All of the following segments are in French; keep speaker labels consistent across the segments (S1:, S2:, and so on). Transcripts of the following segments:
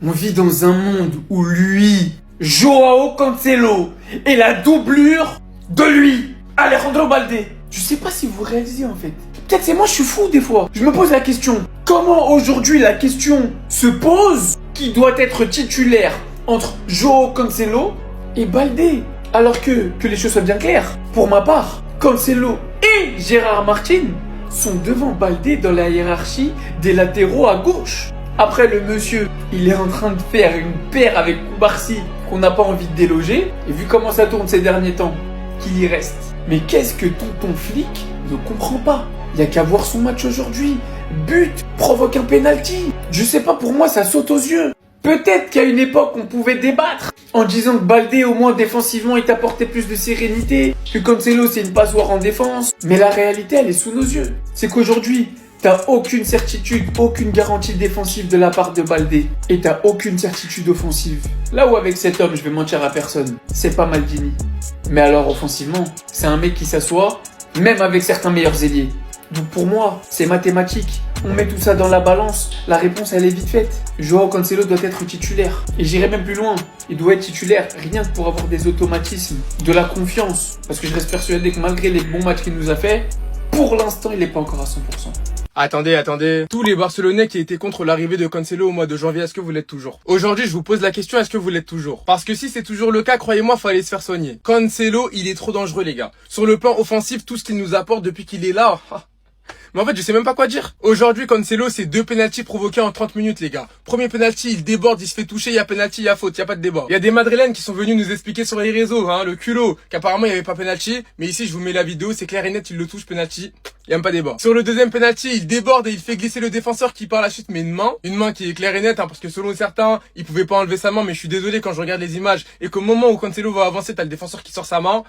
S1: On vit dans un monde où lui, Joao Cancelo, est la doublure de lui, Alejandro Balde. Je sais pas si vous réalisez en fait. Peut-être c'est moi, je suis fou des fois. Je me pose la question, comment aujourd'hui la question se pose qui doit être titulaire entre Joao Cancelo et Balde? Alors que les choses soient bien claires. Pour ma part, Cancelo et Gérard Martin sont devant Balde dans la hiérarchie des latéraux à gauche. Après, le monsieur, il est en train de faire une paire avec Koubarsi qu'on n'a pas envie de déloger. Et vu comment ça tourne ces derniers temps, qu'il y reste. Mais qu'est-ce que tonton Flick ne comprend pas? Il n'y a qu'à voir son match aujourd'hui. But, provoque un penalty. Je sais pas, pour moi, ça saute aux yeux. Peut-être qu'à une époque, on pouvait débattre en disant que Balde, au moins défensivement, il t'apportait plus de sérénité, que Cancelo, c'est une passoire en défense. Mais la réalité, elle est sous nos yeux. C'est qu'aujourd'hui, t'as aucune certitude, aucune garantie défensive de la part de Balde. Et t'as aucune certitude offensive. Là où avec cet homme, je vais mentir à personne, c'est pas Maldini. Mais alors offensivement, c'est un mec qui s'assoit, même avec certains meilleurs ailiers. Donc pour moi, c'est mathématique. On met tout ça dans la balance, la réponse elle est vite faite. Joao Cancelo doit être titulaire. Et j'irai même plus loin, il doit être titulaire rien que pour avoir des automatismes, de la confiance. Parce que je reste persuadé que malgré les bons matchs qu'il nous a fait, pour l'instant il n'est pas encore à 100%.
S2: Attendez. Tous les Barcelonais qui étaient contre l'arrivée de Cancelo au mois de janvier, est-ce que vous l'êtes toujours? Aujourd'hui, je vous pose la question, est-ce que vous l'êtes toujours? Parce que si c'est toujours le cas, croyez-moi, faut aller se faire soigner. Cancelo, il est trop dangereux, les gars. Sur le plan offensif, tout ce qu'il nous apporte depuis qu'il est là... Mais en fait, je sais même pas quoi dire. Aujourd'hui, Cancelo, c'est 2 pénaltys provoqués en 30 minutes, les gars. Premier pénalty, il déborde, il se fait toucher, il y a pénalty, il y a faute, il y a pas de débat. Il y a des Madrilènes qui sont venus nous expliquer sur les réseaux, le culot, qu'apparemment il y avait pas pénalty, mais ici, je vous mets la vidéo, c'est clair et net, il le touche, pénalty. Il y a même pas débat. Sur le deuxième penalty, il déborde et il fait glisser le défenseur qui par la chute met une main qui est claire et nette, parce que selon certains, il pouvait pas enlever sa main, mais je suis désolé quand je regarde les images et qu'au moment où Cancelo va avancer, t'as le défenseur qui sort sa main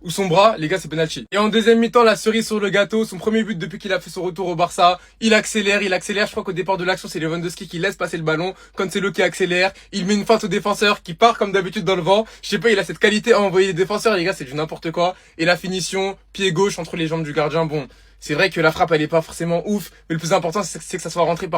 S2: ou son bras, les gars, c'est penalty. Et en deuxième mi-temps, la cerise sur le gâteau, son premier but depuis qu'il a fait son retour au Barça, il accélère, je crois qu'au départ de l'action, c'est Lewandowski qui laisse passer le ballon, Cancelo qui accélère, il met une feinte au défenseur qui part comme d'habitude dans le vent, je sais pas, il a cette qualité à envoyer les défenseurs, les gars, c'est du n'importe quoi, et la finition, pied gauche entre les jambes du gardien, bon... C'est vrai que la frappe, elle est pas forcément ouf, mais le plus important, c'est que ça soit rentré,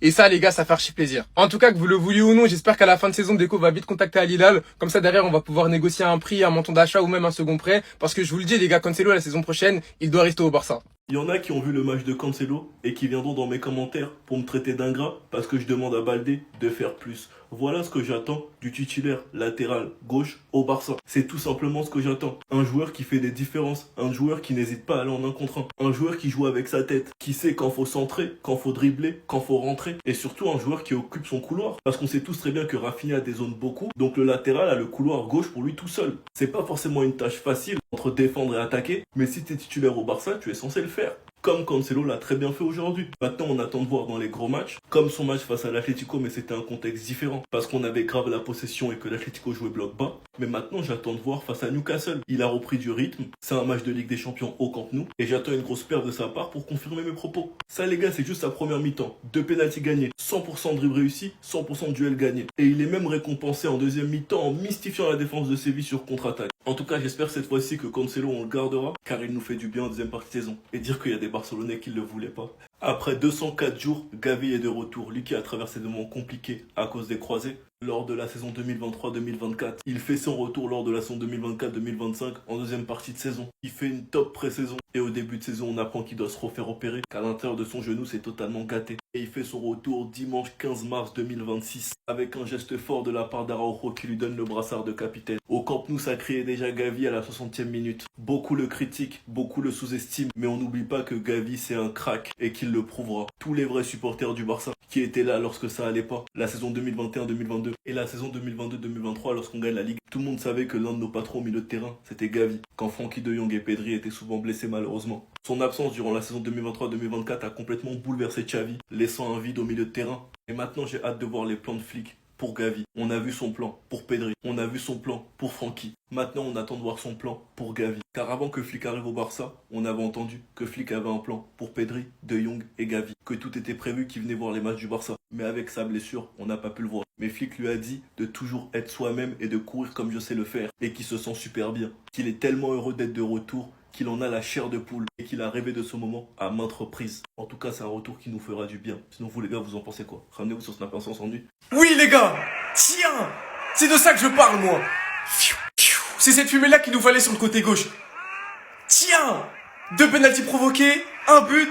S2: et ça, les gars, ça fait archi plaisir. En tout cas, que vous le vouliez ou non, j'espère qu'à la fin de saison, Deco va vite contacter Al Hilal. Comme ça, derrière, on va pouvoir négocier un prix, un montant d'achat ou même un second prêt. Parce que je vous le dis, les gars, Cancelo, la saison prochaine, il doit rester au Barça.
S3: Il y en a qui ont vu le match de Cancelo et qui viendront dans mes commentaires pour me traiter d'ingrat parce que je demande à Balde de faire plus. Voilà ce que j'attends du titulaire latéral gauche au Barça. C'est tout simplement ce que j'attends. Un joueur qui fait des différences, un joueur qui n'hésite pas à aller en 1 contre 1, un joueur qui joue avec sa tête, qui sait quand faut centrer, quand faut dribbler, quand faut rentrer, et surtout un joueur qui occupe son couloir. Parce qu'on sait tous très bien que Rafinha dézone beaucoup, donc le latéral a le couloir gauche pour lui tout seul. C'est pas forcément une tâche facile entre défendre et attaquer, mais si tu es titulaire au Barça, tu es censé le faire. Comme Cancelo l'a très bien fait aujourd'hui. Maintenant, on attend de voir dans les gros matchs, comme son match face à l'Atlético, mais c'était un contexte différent, parce qu'on avait grave la possession et que l'Atlético jouait bloc bas. Mais maintenant, j'attends de voir face à Newcastle. Il a repris du rythme, c'est un match de Ligue des Champions au Camp Nou, et j'attends une grosse perte de sa part pour confirmer mes propos. Ça, les gars, c'est juste sa première mi-temps. 2 pénaltys gagnés, 100% de dribble réussi, 100% de duel gagné. Et il est même récompensé en deuxième mi-temps en mystifiant la défense de Séville sur contre-attaque. En tout cas, j'espère cette fois-ci que Cancelo, on le gardera, car il nous fait du bien en deuxième partie de saison. Et dire qu'il y a des Barcelonais qui ne le voulaient pas. Après 204 jours, Gavi est de retour. Lui qui a traversé des moments compliqués à cause des croisés. Lors de la saison 2023-2024, il fait son retour lors de la saison 2024-2025 en deuxième partie de saison. Il fait une top pré-saison et au début de saison, on apprend qu'il doit se refaire opérer car l'intérieur de son genou s'est totalement gâté. Et il fait son retour dimanche 15 mars 2026 avec un geste fort de la part d'Araujo qui lui donne le brassard de capitaine. Au Camp Nou, ça criait déjà Gavi à la 60e minute. Beaucoup le critiquent, beaucoup le sous-estiment, mais on n'oublie pas que Gavi c'est un crack et qu'il le prouvera. Tous les vrais supporters du Barça qui étaient là lorsque ça allait pas, la saison 2021-2022 et la saison 2022-2023 lorsqu'on gagne la Ligue, tout le monde savait que l'un de nos patrons au milieu de terrain, c'était Gavi, quand Frenkie de Jong et Pedri étaient souvent blessés malheureusement. Son absence durant la saison 2023-2024 a complètement bouleversé Xavi, laissant un vide au milieu de terrain. Et maintenant j'ai hâte de voir les plans de Flick pour Gavi. On a vu son plan pour Pedri, on a vu son plan pour Frenkie. Maintenant on attend de voir son plan pour Gavi. Car avant que Flick arrive au Barça, on avait entendu que Flick avait un plan pour Pedri, De Jong et Gavi. Que tout était prévu qu'il venait voir les matchs du Barça. Mais avec sa blessure, on n'a pas pu le voir. Mais Flick lui a dit de toujours être soi-même et de courir comme je sais le faire. Et qu'il se sent super bien. Qu'il est tellement heureux d'être de retour qu'il en a la chair de poule et qu'il a rêvé de ce moment à maintes reprises. En tout cas, c'est un retour qui nous fera du bien. Sinon, vous les gars, vous en pensez quoi? Ramenez-vous sur Snap sans s'ennuie.
S2: Oui les gars, tiens, c'est de ça que je parle moi. C'est cette fumée-là qu'il nous fallait sur le côté gauche. Tiens, 2 pénaltys provoqués, 1 but.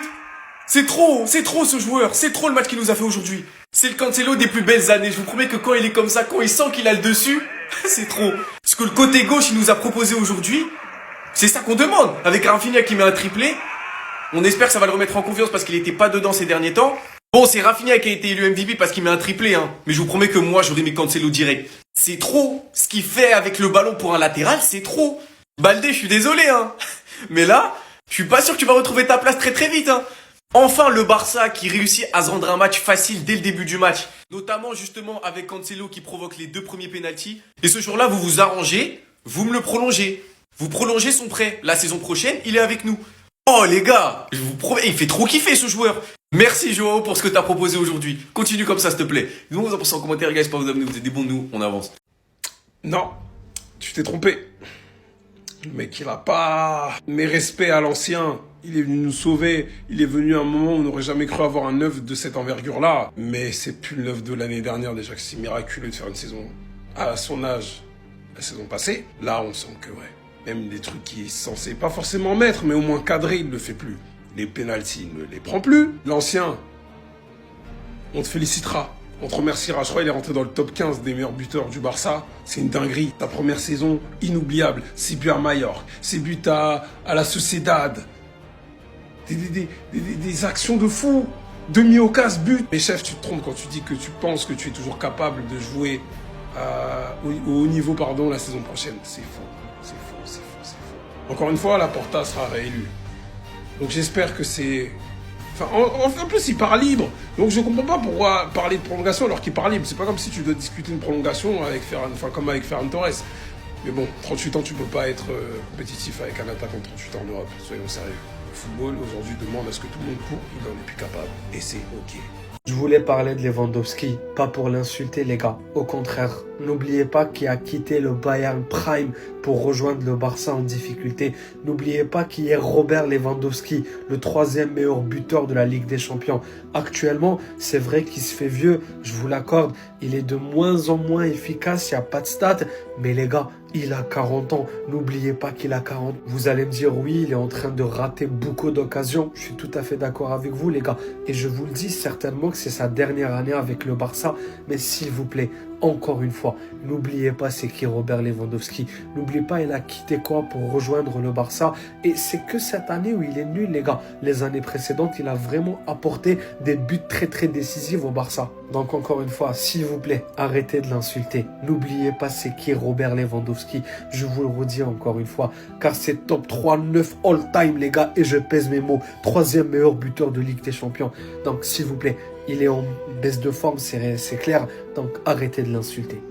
S2: C'est trop ce joueur, c'est trop le match qu'il nous a fait aujourd'hui. C'est le Cancelo des plus belles années, je vous promets que quand il est comme ça, quand il sent qu'il a le dessus, c'est trop. Ce que le côté gauche il nous a proposé aujourd'hui, c'est ça qu'on demande. Avec Rafinha qui met un triplé, on espère que ça va le remettre en confiance parce qu'il était pas dedans ces derniers temps. Bon, c'est Rafinha qui a été élu MVP parce qu'il met un triplé, hein. Mais je vous promets que moi, j'aurais mis Cancelo direct. C'est trop. Ce qu'il fait avec le ballon pour un latéral, c'est trop. Baldé, je suis désolé, hein. Mais là, je suis pas sûr que tu vas retrouver ta place très très vite, hein. Enfin, le Barça qui réussit à se rendre un match facile dès le début du match. Notamment, justement, avec Cancelo qui provoque les 2 premiers pénaltys. Et ce jour-là, vous vous arrangez, vous me le prolongez. Vous prolongez son prêt. La saison prochaine, il est avec nous. Oh les gars, je vous promets, il fait trop kiffer ce joueur. Merci Joao pour ce que t'as proposé aujourd'hui. Continue comme ça s'il te plaît. Nous vous en pensez en commentaire, guys, pas vous abonner, vous êtes des bons de nous, on avance.
S4: Non, tu t'es trompé. Le mec, il a pas mes respects à l'ancien. Il est venu nous sauver. Il est venu à un moment où on n'aurait jamais cru avoir un neuf de cette envergure-là. Mais c'est plus le neuf de l'année dernière déjà que c'est miraculeux de faire une saison à son âge. La saison passée, là on sent que ouais. Même des trucs qu'il est censé pas forcément mettre, mais au moins cadrer, il ne le fait plus. Les pénaltys, il ne les prend plus. L'ancien, on te félicitera. On te remerciera. Je crois qu'il est rentré dans le top 15 des meilleurs buteurs du Barça. C'est une dinguerie. Ta première saison, inoubliable. 6 buts à Mallorca, 6 buts à la Sociedad. Des actions de fou. Demi au casse but. Mais chef, tu te trompes quand tu dis que tu penses que tu es toujours capable de jouer au haut niveau la saison prochaine. C'est faux. C'est faux, c'est faux, c'est faux. Encore une fois, Laporta sera réélu. Donc j'espère que c'est... Enfin, en plus, il part libre. Donc je comprends pas pourquoi parler de prolongation alors qu'il part libre. C'est pas comme si tu dois discuter une prolongation comme avec Ferran Torres. Mais bon, 38 ans, tu peux pas être compétitif avec un attaquant de 38 ans en Europe. Soyons sérieux. Le football, aujourd'hui, demande à ce que tout le monde court. Il n'en est plus capable. Et c'est OK.
S5: Je voulais parler de Lewandowski, pas pour l'insulter les gars. Au contraire, n'oubliez pas qu'il a quitté le Bayern Prime pour rejoindre le Barça en difficulté. N'oubliez pas qu'il est Robert Lewandowski, le 3e meilleur buteur de la Ligue des Champions. Actuellement, c'est vrai qu'il se fait vieux, je vous l'accorde. Il est de moins en moins efficace, il n'y a pas de stats. Mais les gars, il a 40 ans. N'oubliez pas qu'il a 40. Vous allez me dire, oui, il est en train de rater beaucoup d'occasions. Je suis tout à fait d'accord avec vous, les gars. Et je vous le dis certainement que c'est sa dernière année avec le Barça. Mais s'il vous plaît, encore une fois, n'oubliez pas c'est qui Robert Lewandowski. N'oubliez pas, il a quitté quoi pour rejoindre le Barça. Et c'est que cette année où il est nul, les gars. Les années précédentes, il a vraiment apporté des buts très très décisifs au Barça. Donc encore une fois, s'il vous plaît, arrêtez de l'insulter. N'oubliez pas c'est qui Robert Lewandowski. Je vous le redis encore une fois, car c'est top 3, 9 all-time, les gars. Et je pèse mes mots. 3e meilleur buteur de Ligue des Champions. Donc s'il vous plaît, il est en baisse de forme, c'est clair. Donc arrêtez de l'insulter.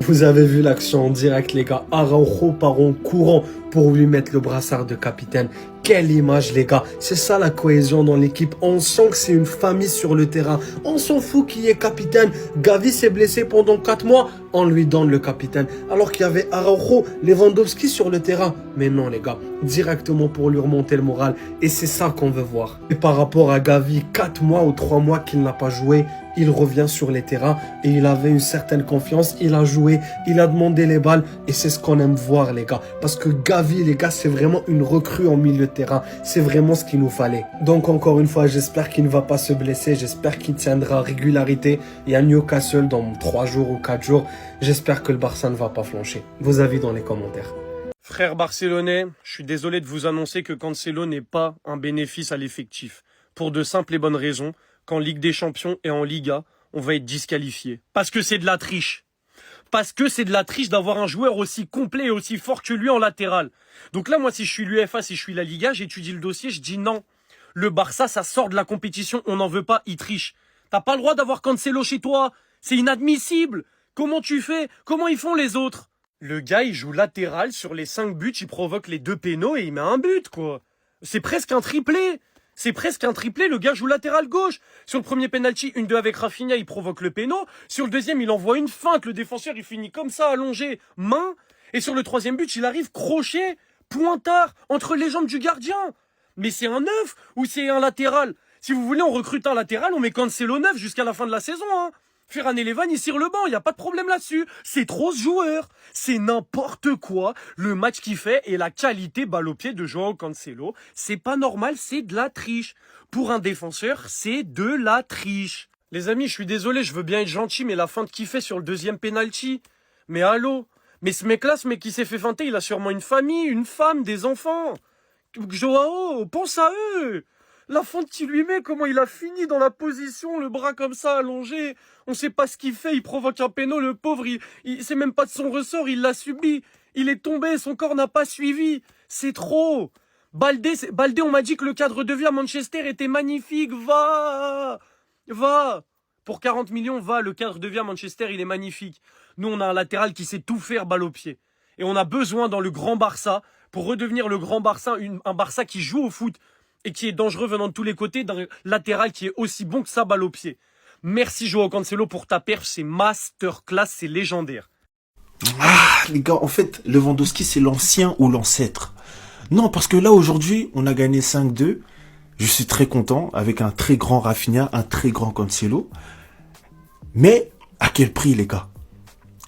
S5: Vous avez vu l'action en direct, les gars. Araujo part en courant pour lui mettre le brassard de capitaine. Quelle image, les gars. C'est ça la cohésion dans l'équipe. On sent que c'est une famille sur le terrain. On s'en fout qui est capitaine. Gavi s'est blessé pendant 4 mois. On lui donne le capitaine. Alors qu'il y avait Araujo, Lewandowski sur le terrain. Mais non, les gars. Directement pour lui remonter le moral. Et c'est ça qu'on veut voir. Et par rapport à Gavi, 4 mois ou 3 mois qu'il n'a pas joué, il revient sur les terrains et il avait une certaine confiance. Il a joué, il a demandé les balles et c'est ce qu'on aime voir, les gars. Parce que Gavi, les gars, c'est vraiment une recrue en milieu de terrain. C'est vraiment ce qu'il nous fallait. Donc encore une fois, j'espère qu'il ne va pas se blesser. J'espère qu'il tiendra régularité. Il y a Newcastle dans 3 jours ou 4 jours. J'espère que le Barça ne va pas flancher. Vos avis dans les commentaires.
S6: Frères barcelonais, je suis désolé de vous annoncer que Cancelo n'est pas un bénéfice à l'effectif. Pour de simples et bonnes raisons. Qu'en Ligue des Champions et en Liga, on va être disqualifié. Parce que c'est de la triche. Parce que c'est de la triche d'avoir un joueur aussi complet et aussi fort que lui en latéral. Donc là, moi, si je suis l'UEFA, si je suis la Liga, j'étudie le dossier, je dis non. Le Barça, ça sort de la compétition, on n'en veut pas, il triche. T'as pas le droit d'avoir Cancelo chez toi. C'est inadmissible. Comment tu fais? Comment ils font les autres? Le gars, il joue latéral sur les 5 buts, il provoque les 2 pénaux et il met un but, quoi. C'est presque un triplé. C'est presque un triplé, le gars joue latéral gauche. Sur le premier penalty, 1-2 avec Rafinha, il provoque le péno. Sur le deuxième, il envoie une feinte, le défenseur, il finit comme ça, allongé, main. Et sur le troisième but, il arrive crochet, pointard, entre les jambes du gardien. Mais c'est un neuf ou c'est un latéral? Si vous voulez, on recrute un latéral, on met Cancelo neuf jusqu'à la fin de la saison, hein. Ferran Eleven, il cire le banc, il n'y a pas de problème là-dessus. C'est trop ce joueur. C'est n'importe quoi, le match qu'il fait et la qualité balle au pied de Joao Cancelo. C'est pas normal, c'est de la triche. Pour un défenseur, c'est de la triche. Les amis, je suis désolé, je veux bien être gentil, mais la feinte qu'il fait sur le deuxième penalty. Mais allô? Mais ce mec-là, ce mec qui s'est fait feinter, il a sûrement une famille, une femme, des enfants. Joao, pense à eux. La feinte qu'il lui met, comment il a fini dans la position, le bras comme ça allongé. On sait pas ce qu'il fait, il provoque un péno, le pauvre, c'est même pas de son ressort, il l'a subi. Il est tombé, son corps n'a pas suivi. C'est trop. Baldé, on m'a dit que le cadre de vie à Manchester était magnifique. Va. Pour 40 millions, va, le cadre de vie à Manchester, il est magnifique. Nous, on a un latéral qui sait tout faire balle au pied. Et on a besoin dans le grand Barça, pour redevenir le grand Barça, un Barça qui joue au foot et qui est dangereux venant de tous les côtés, d'un latéral qui est aussi bon que ça balle au pied. Merci Joao Cancelo pour ta perf, c'est masterclass, c'est légendaire.
S7: Ah, les gars, en fait, Lewandowski, c'est l'ancien ou l'ancêtre. Non, parce que là, aujourd'hui, on a gagné 5-2. Je suis très content, avec un très grand Rafinha, un très grand Cancelo. Mais, à quel prix, les gars?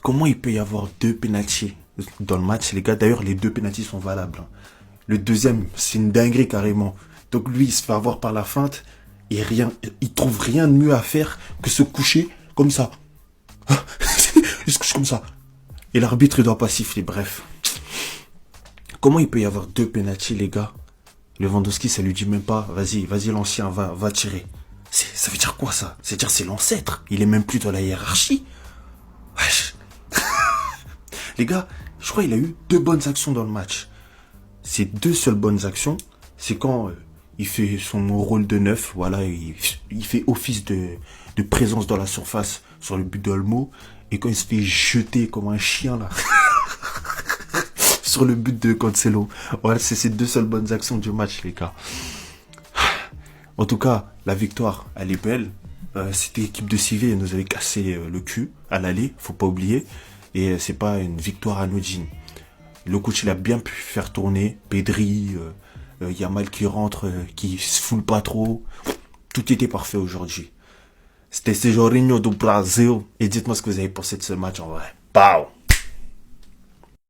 S7: Comment il peut y avoir 2 pénaltys dans le match, les gars? D'ailleurs, les 2 pénaltys sont valables. Le deuxième, c'est une dinguerie, carrément. Donc lui, il se fait avoir par la feinte et il trouve rien de mieux à faire que se coucher comme ça. Il se couche comme ça. Et l'arbitre, il doit pas siffler, bref. Comment il peut y avoir 2 pénaltys, les gars? Lewandowski, ça lui dit même pas, vas-y l'ancien, va tirer. Ça veut dire quoi, ça? C'est-à-dire c'est l'ancêtre. Il est même plus dans la hiérarchie. Wesh. Les gars, je crois qu'il a eu 2 bonnes actions dans le match. Ces 2 seules bonnes actions, c'est quand il fait son rôle de neuf, voilà, il fait office de présence dans la surface sur le but d'Olmo, et quand il se fait jeter comme un chien là sur le but de Cancelo. Voilà, c'est ces 2 seules bonnes actions du match, les gars. En tout cas, la victoire, elle est belle. Cette équipe de Civé nous avait cassé le cul à l'aller, faut pas oublier, et c'est pas une victoire anodine. Le coach, il a bien pu faire tourner Pedri, Yamal qui rentre, qui se foule pas trop. Tout était parfait aujourd'hui. C'était Sejorinho do Brasil. Et dites-moi ce que vous avez pensé de ce match en vrai. Pow!